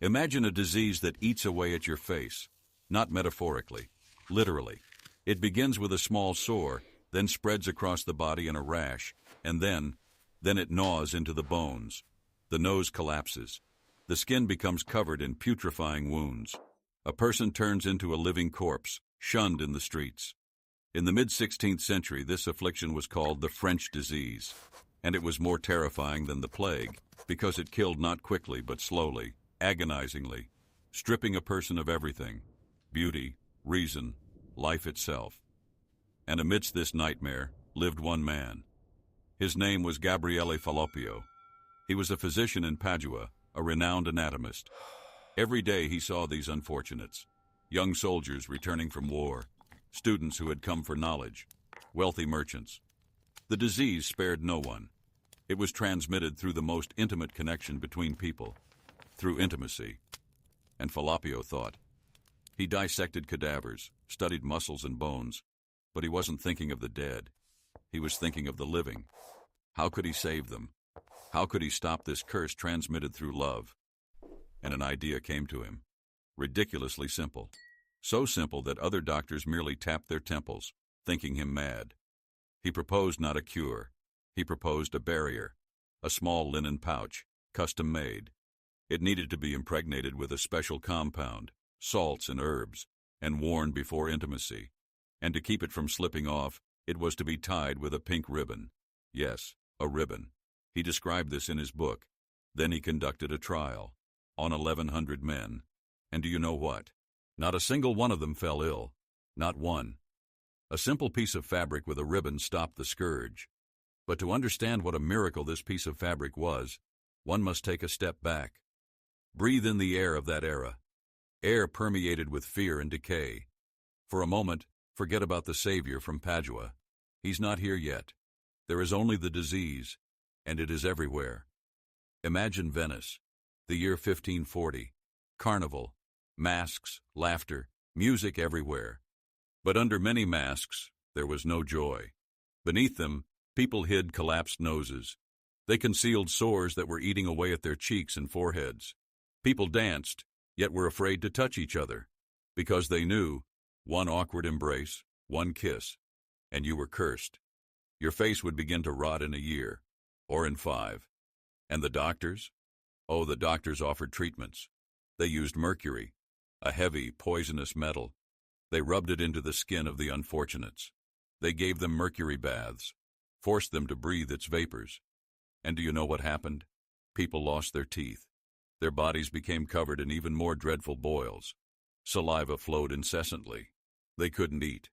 Imagine a disease that eats away at your face, not metaphorically, literally. It begins with a small sore, then spreads across the body in a rash, and then it gnaws into the bones. The nose collapses. The skin becomes covered in putrefying wounds. A person turns into a living corpse, shunned in the streets. In the mid-16th century, this affliction was called the French disease, and it was more terrifying than the plague, because it killed not quickly but slowly, agonizingly, stripping a person of everything: beauty, reason, life itself. And amidst this nightmare lived one man. His name was Gabriele Fallopio. He was a physician in Padua, a renowned anatomist. Every day he saw these unfortunates: young soldiers returning from war, students who had come for knowledge, wealthy merchants. The disease spared no one. It was transmitted through the most intimate connection between people, through intimacy. And Fallopio thought. He dissected cadavers, studied muscles and bones, but he wasn't thinking of the dead. He was thinking of the living. How could he save them? How could he stop this curse transmitted through love? And an idea came to him. Ridiculously simple. So simple that other doctors merely tapped their temples, thinking him mad. He proposed not a cure. He proposed a barrier, a small linen pouch, custom-made. It needed to be impregnated with a special compound, salts and herbs, and worn before intimacy. And to keep it from slipping off, it was to be tied with a pink ribbon. Yes, a ribbon. He described this in his book. Then he conducted a trial on 1,100 men. And do you know what? Not a single one of them fell ill. Not one. A simple piece of fabric with a ribbon stopped the scourge. But to understand what a miracle this piece of fabric was, one must take a step back. Breathe in the air of that era. Air permeated with fear and decay. For a moment, forget about the Savior from Padua. He's not here yet. There is only the disease, and it is everywhere. Imagine Venice, the year 1540. Carnival, masks, laughter, music everywhere. But under many masks, there was no joy. Beneath them, people hid collapsed noses. They concealed sores that were eating away at their cheeks and foreheads. People danced, yet were afraid to touch each other, because they knew one awkward embrace, one kiss, and you were cursed. Your face would begin to rot in a year, or in 5. And the doctors? Oh, the doctors offered treatments. They used mercury, a heavy, poisonous metal. They rubbed it into the skin of the unfortunates. They gave them mercury baths, forced them to breathe its vapors. And do you know what happened? People lost their teeth. Their bodies became covered in even more dreadful boils. Saliva flowed incessantly. They couldn't eat.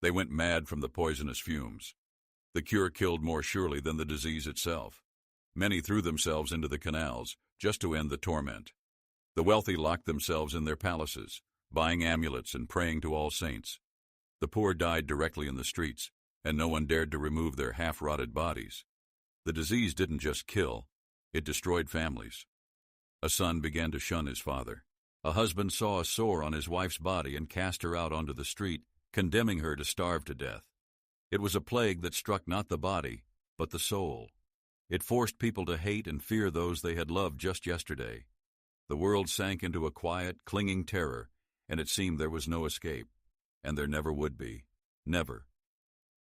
They went mad from the poisonous fumes. The cure killed more surely than the disease itself. Many threw themselves into the canals, just to end the torment. The wealthy locked themselves in their palaces, buying amulets and praying to all saints. The poor died directly in the streets, and no one dared to remove their half-rotted bodies. The disease didn't just kill, it destroyed families. A son began to shun his father. A husband saw a sore on his wife's body and cast her out onto the street, condemning her to starve to death. It was a plague that struck not the body, but the soul. It forced people to hate and fear those they had loved just yesterday. The world sank into a quiet, clinging terror, and it seemed there was no escape, and there never would be. Never.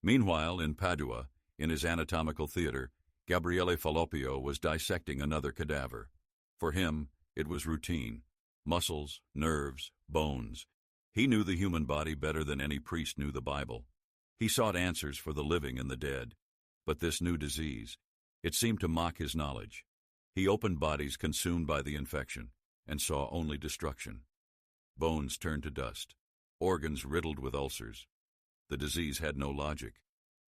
Meanwhile, in Padua, in his anatomical theater, Gabriele Fallopio was dissecting another cadaver. For him, it was routine. Muscles, nerves, bones. He knew the human body better than any priest knew the Bible. He sought answers for the living and the dead. But this new disease, it seemed to mock his knowledge. He opened bodies consumed by the infection and saw only destruction. Bones turned to dust, organs riddled with ulcers. The disease had no logic.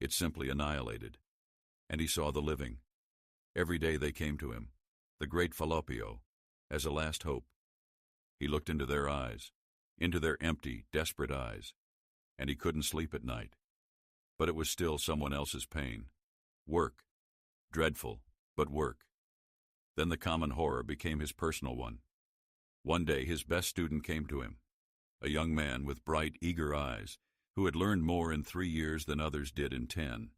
It simply annihilated. And he saw the living. Every day they came to him, the great Fallopio, as a last hope. He looked into their eyes, into their empty, desperate eyes, and he couldn't sleep at night. But it was still someone else's pain. Work. Dreadful, but work. Then the common horror became his personal one. One day his best student came to him, a young man with bright, eager eyes, who had learned more in 3 years than others did in 10.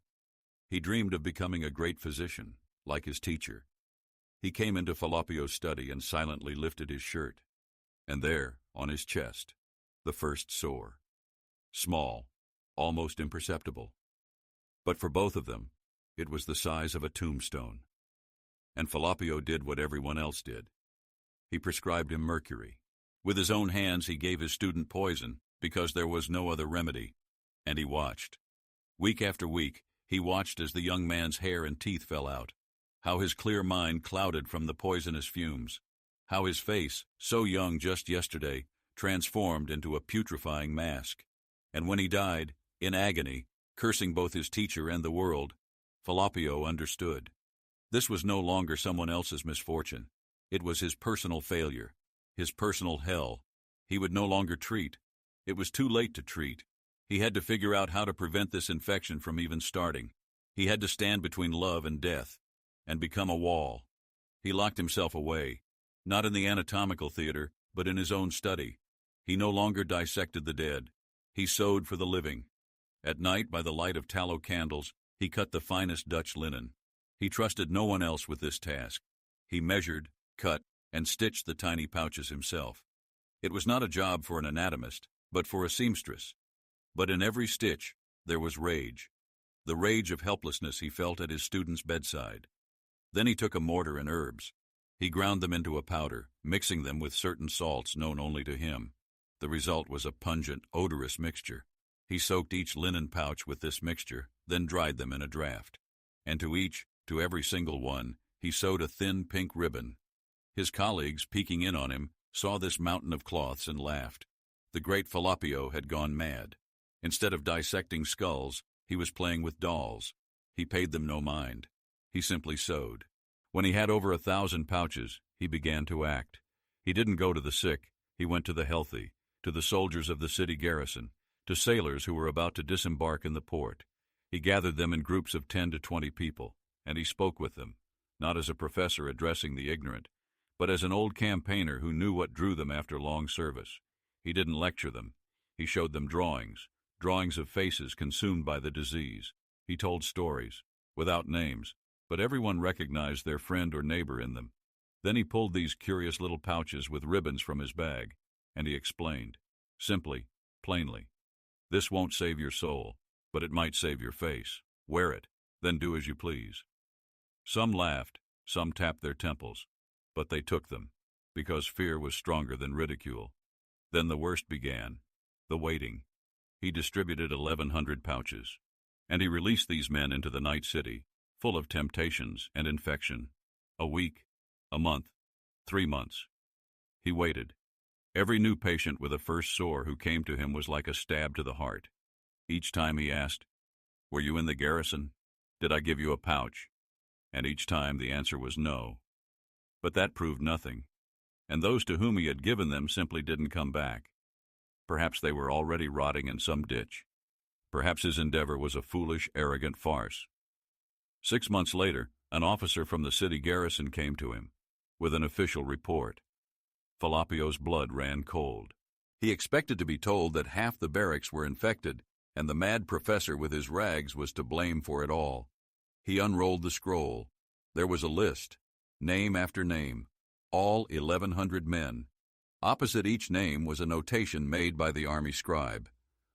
He dreamed of becoming a great physician, like his teacher. He came into Falopio's study and silently lifted his shirt. And there, on his chest, the first sore. Small, almost imperceptible. But for both of them, it was the size of a tombstone. And Falopio did what everyone else did. He prescribed him mercury. With his own hands he gave his student poison because there was no other remedy. And he watched. Week after week, he watched as the young man's hair and teeth fell out, how his clear mind clouded from the poisonous fumes, how his face, so young just yesterday, transformed into a putrefying mask. And when he died, in agony, cursing both his teacher and the world, Falopio understood. This was no longer someone else's misfortune. It was his personal failure, his personal hell. He would no longer treat. It was too late to treat. He had to figure out how to prevent this infection from even starting. He had to stand between love and death, and become a wall. He locked himself away, not in the anatomical theater, but in his own study. He no longer dissected the dead. He sewed for the living. At night, by the light of tallow candles, he cut the finest Dutch linen. He trusted no one else with this task. He measured, cut, and stitched the tiny pouches himself. It was not a job for an anatomist, but for a seamstress. But in every stitch, there was rage. The rage of helplessness he felt at his student's bedside. Then he took a mortar and herbs. He ground them into a powder, mixing them with certain salts known only to him. The result was a pungent, odorous mixture. He soaked each linen pouch with this mixture, then dried them in a draft. And to every single one, he sewed a thin pink ribbon. His colleagues, peeking in on him, saw this mountain of cloths and laughed. The great Falopio had gone mad. Instead of dissecting skulls, he was playing with dolls. He paid them no mind. He simply sewed. When he had over 1,000 pouches, he began to act. He didn't go to the sick. He went to the healthy, to the soldiers of the city garrison, to sailors who were about to disembark in the port. He gathered them in groups of 10 to 20 people, and he spoke with them, not as a professor addressing the ignorant, but as an old campaigner who knew what drew them after long service. He didn't lecture them. He showed them drawings of faces consumed by the disease. He told stories, without names, but everyone recognized their friend or neighbor in them. Then he pulled these curious little pouches with ribbons from his bag, and he explained, simply, plainly, "This won't save your soul, but it might save your face. Wear it, then do as you please." Some laughed, some tapped their temples, but they took them, because fear was stronger than ridicule. Then the worst began, the waiting. He distributed 1,100 pouches, and he released these men into the night city, full of temptations and infection. A week, a month, 3 months. He waited. Every new patient with a first sore who came to him was like a stab to the heart. Each time he asked, "Were you in the garrison? Did I give you a pouch?" And each time the answer was no. But that proved nothing, and those to whom he had given them simply didn't come back. Perhaps they were already rotting in some ditch. Perhaps his endeavor was a foolish, arrogant farce. 6 months later, an officer from the city garrison came to him with an official report. Falopio's blood ran cold. He expected to be told that half the barracks were infected, and the mad professor with his rags was to blame for it all. He unrolled the scroll. There was a list, name after name, all 1,100 men. Opposite each name was a notation made by the army scribe,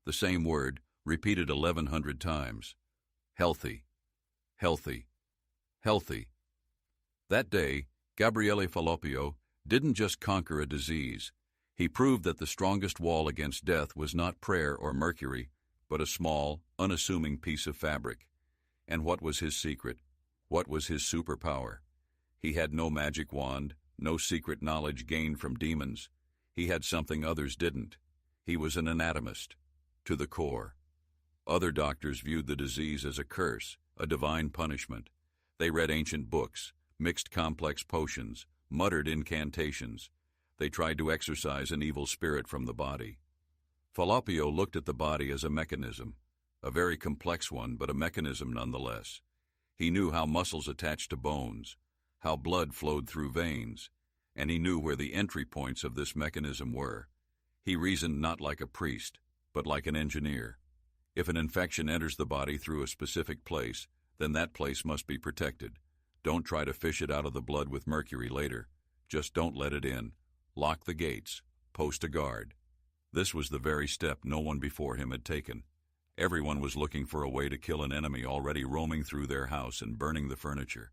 the same word repeated 1,100 times. Healthy, healthy, healthy. That day, Gabriele Falopio didn't just conquer a disease. He proved that the strongest wall against death was not prayer or mercury, but a small, unassuming piece of fabric. And what was his secret? What was his superpower? He had no magic wand, no secret knowledge gained from demons. He had something others didn't. He was an anatomist, to the core. Other doctors viewed the disease as a curse, a divine punishment. They read ancient books, mixed complex potions, muttered incantations. They tried to exorcise an evil spirit from the body. Falopio looked at the body as a mechanism, a very complex one, but a mechanism nonetheless. He knew how muscles attached to bones, how blood flowed through veins, and he knew where the entry points of this mechanism were. He reasoned not like a priest, but like an engineer. If an infection enters the body through a specific place, then that place must be protected. Don't try to fish it out of the blood with Mercury later. Just don't let it in. Lock the gates. Post a guard. This was the very step no one before him had taken. Everyone was looking for a way to kill an enemy already roaming through their house and burning the furniture.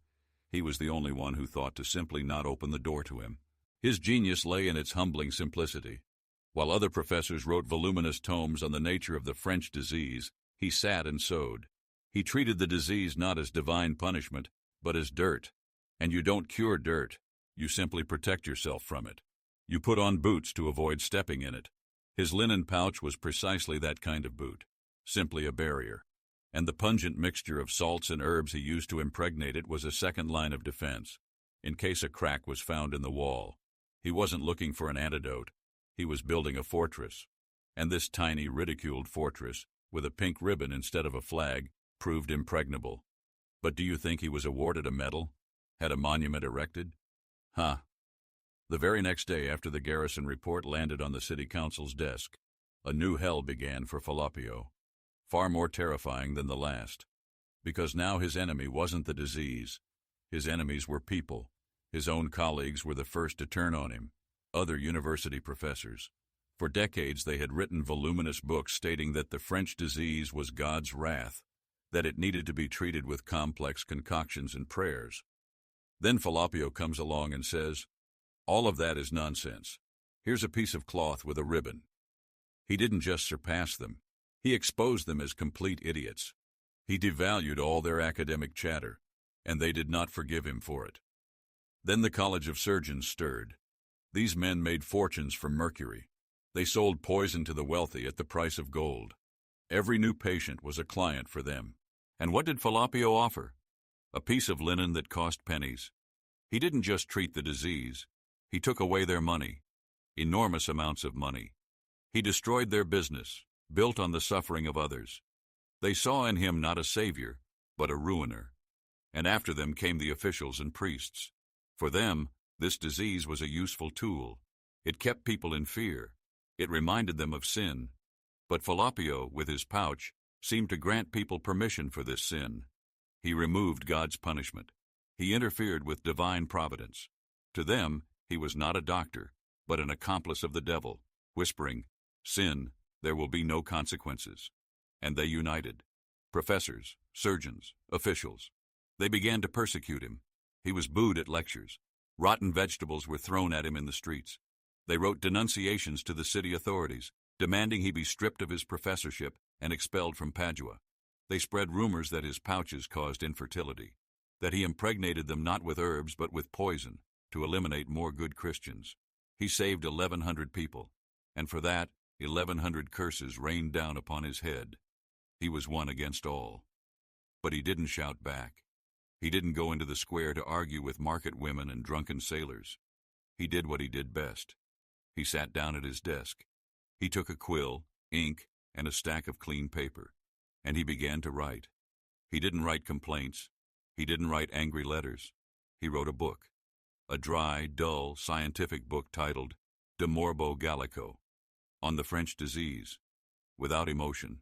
He was the only one who thought to simply not open the door to him. His genius lay in its humbling simplicity. While other professors wrote voluminous tomes on the nature of the French disease, he sat and sewed. He treated the disease not as divine punishment, but as dirt. And you don't cure dirt. You simply protect yourself from it. You put on boots to avoid stepping in it. His linen pouch was precisely that kind of boot, simply a barrier. And the pungent mixture of salts and herbs he used to impregnate it was a second line of defense, in case a crack was found in the wall. He wasn't looking for an antidote. He was building a fortress. And this tiny, ridiculed fortress, with a pink ribbon instead of a flag, proved impregnable. But do you think he was awarded a medal? Had a monument erected? Huh. The very next day after the garrison report landed on the city council's desk, a new hell began for Falloppio, far more terrifying than the last. Because now his enemy wasn't the disease. His enemies were people. His own colleagues were the first to turn on him, other university professors. For decades they had written voluminous books stating that the French disease was God's wrath, that it needed to be treated with complex concoctions and prayers. Then Falloppio comes along and says, all of that is nonsense. Here's a piece of cloth with a ribbon. He didn't just surpass them. He exposed them as complete idiots. He devalued all their academic chatter, and they did not forgive him for it. Then the College of Surgeons stirred. These men made fortunes from mercury. They sold poison to the wealthy at the price of gold. Every new patient was a client for them. And what did Falloppio offer? A piece of linen that cost pennies. He didn't just treat the disease. He took away their money, enormous amounts of money. He destroyed their business, built on the suffering of others. They saw in him not a savior, but a ruiner. And after them came the officials and priests. For them, this disease was a useful tool. It kept people in fear. It reminded them of sin. But Falloppio, with his pouch, seemed to grant people permission for this sin. He removed God's punishment. He interfered with divine providence. To them, he was not a doctor, but an accomplice of the devil, whispering, "Sin, there will be no consequences." And they united. Professors, surgeons, officials. They began to persecute him. He was booed at lectures. Rotten vegetables were thrown at him in the streets. They wrote denunciations to the city authorities, demanding he be stripped of his professorship and expelled from Padua. They spread rumors that his pouches caused infertility, that he impregnated them not with herbs but with poison to eliminate more good Christians. He saved 1,100 people, and for that, 1,100 curses rained down upon his head. He was one against all. But he didn't shout back. He didn't go into the square to argue with market women and drunken sailors. He did what he did best. He sat down at his desk. He took a quill, ink, and a stack of clean paper, and he began to write. He didn't write complaints. He didn't write angry letters. He wrote a book, a dry, dull, scientific book titled De Morbo Gallico, on the French disease, without emotion,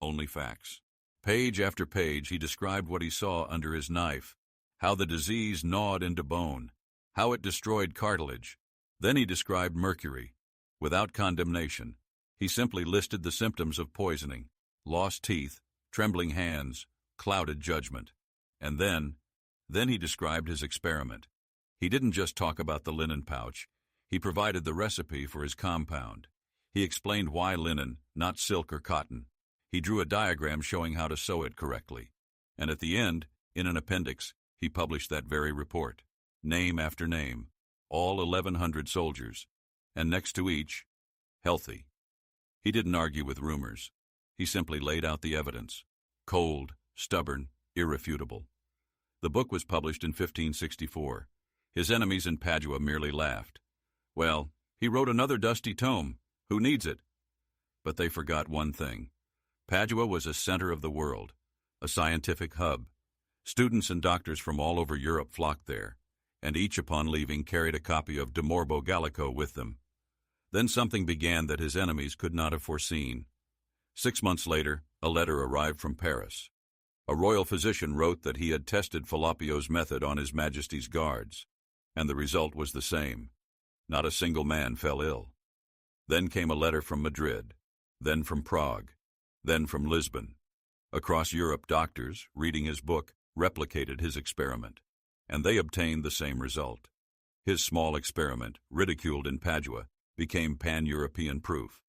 only facts. Page after page he described what he saw under his knife, how the disease gnawed into bone, how it destroyed cartilage. Then he described mercury. Without condemnation, he simply listed the symptoms of poisoning: lost teeth, trembling hands, clouded judgment. And then he described his experiment. He didn't just talk about the linen pouch. He provided the recipe for his compound. He explained why linen, not silk or cotton. He drew a diagram showing how to sew it correctly. And at the end, in an appendix, he published that very report, name after name, all 1,100 soldiers, and next to each, healthy. He didn't argue with rumors. He simply laid out the evidence, cold, stubborn, irrefutable. The book was published in 1564. His enemies in Padua merely laughed. Well, he wrote another dusty tome. Who needs it? But they forgot one thing. Padua was a center of the world, a scientific hub. Students and doctors from all over Europe flocked there, and each upon leaving carried a copy of De Morbo Gallico with them. Then something began that his enemies could not have foreseen. 6 months later, a letter arrived from Paris. A royal physician wrote that he had tested Fallopio's method on His Majesty's guards, and the result was the same. Not a single man fell ill. Then came a letter from Madrid, then from Prague, then from Lisbon. Across Europe, doctors, reading his book, replicated his experiment, and they obtained the same result. His small experiment, ridiculed in Padua, became pan-European proof.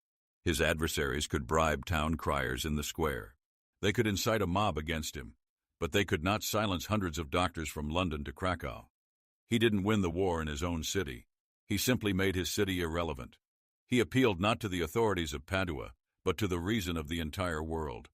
His adversaries could bribe town criers in the square. They could incite a mob against him, but they could not silence hundreds of doctors from London to Krakow. He didn't win the war in his own city. He simply made his city irrelevant. He appealed not to the authorities of Padua, but to the reason of the entire world.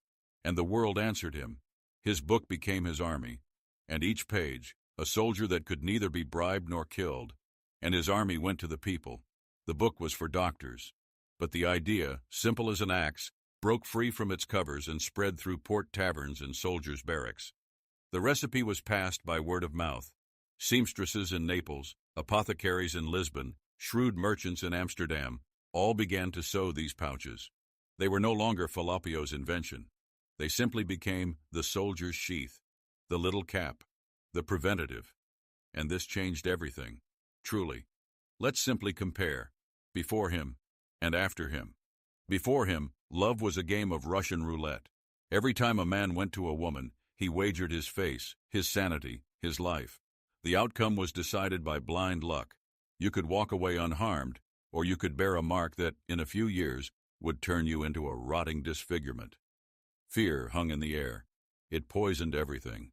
And the world answered him. His book became his army, and each page, a soldier that could neither be bribed nor killed, and his army went to the people. The book was for doctors, but the idea, simple as an axe, broke free from its covers and spread through port taverns and soldiers' barracks. The recipe was passed by word of mouth. Seamstresses in Naples, apothecaries in Lisbon, shrewd merchants in Amsterdam, all began to sew these pouches. They were no longer Fallopio's invention. They simply became the soldier's sheath, the little cap, the preventative. And this changed everything, truly. Let's simply compare, before him and after him. Before him, love was a game of Russian roulette. Every time a man went to a woman, he wagered his face, his sanity, his life. The outcome was decided by blind luck. You could walk away unharmed, or you could bear a mark that, in a few years, would turn you into a rotting disfigurement. Fear hung in the air. It poisoned everything.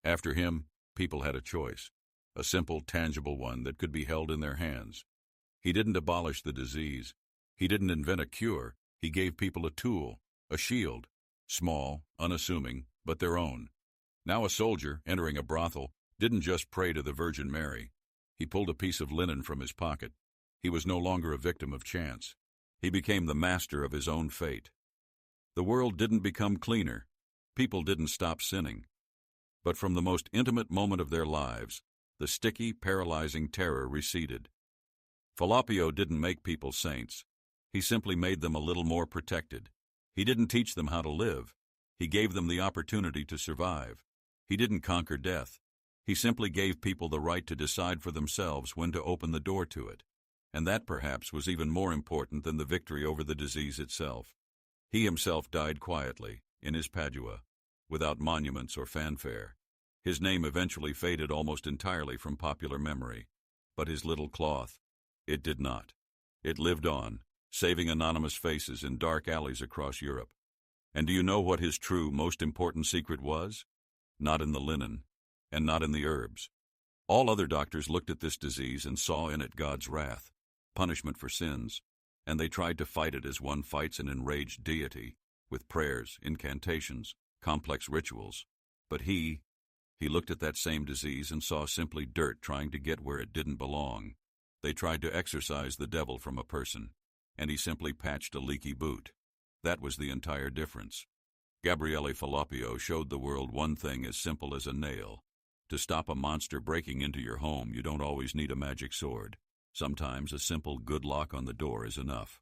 After him, people had a choice, a simple, tangible one that could be held in their hands. He didn't abolish the disease. He didn't invent a cure. He gave people a tool, a shield, small, unassuming, but their own. Now a soldier, entering a brothel, didn't just pray to the Virgin Mary. He pulled a piece of linen from his pocket. He was no longer a victim of chance. He became the master of his own fate. The world didn't become cleaner. People didn't stop sinning. But from the most intimate moment of their lives, the sticky, paralyzing terror receded. Fallopio didn't make people saints. He simply made them a little more protected. He didn't teach them how to live. He gave them the opportunity to survive. He didn't conquer death. He simply gave people the right to decide for themselves when to open the door to it. And that perhaps was even more important than the victory over the disease itself. He himself died quietly, in his Padua, without monuments or fanfare. His name eventually faded almost entirely from popular memory. But his little cloth, it did not. It lived on, saving anonymous faces in dark alleys across Europe. And do you know what his true, most important secret was? Not in the linen, and not in the herbs. All other doctors looked at this disease and saw in it God's wrath, punishment for sins, and they tried to fight it as one fights an enraged deity, with prayers, incantations, complex rituals. But he looked at that same disease and saw simply dirt trying to get where it didn't belong. They tried to exorcise the devil from a person, and he simply patched a leaky boot. That was the entire difference. Gabriele Fallopio showed the world one thing as simple as a nail. To stop a monster breaking into your home, you don't always need a magic sword. Sometimes a simple good lock on the door is enough.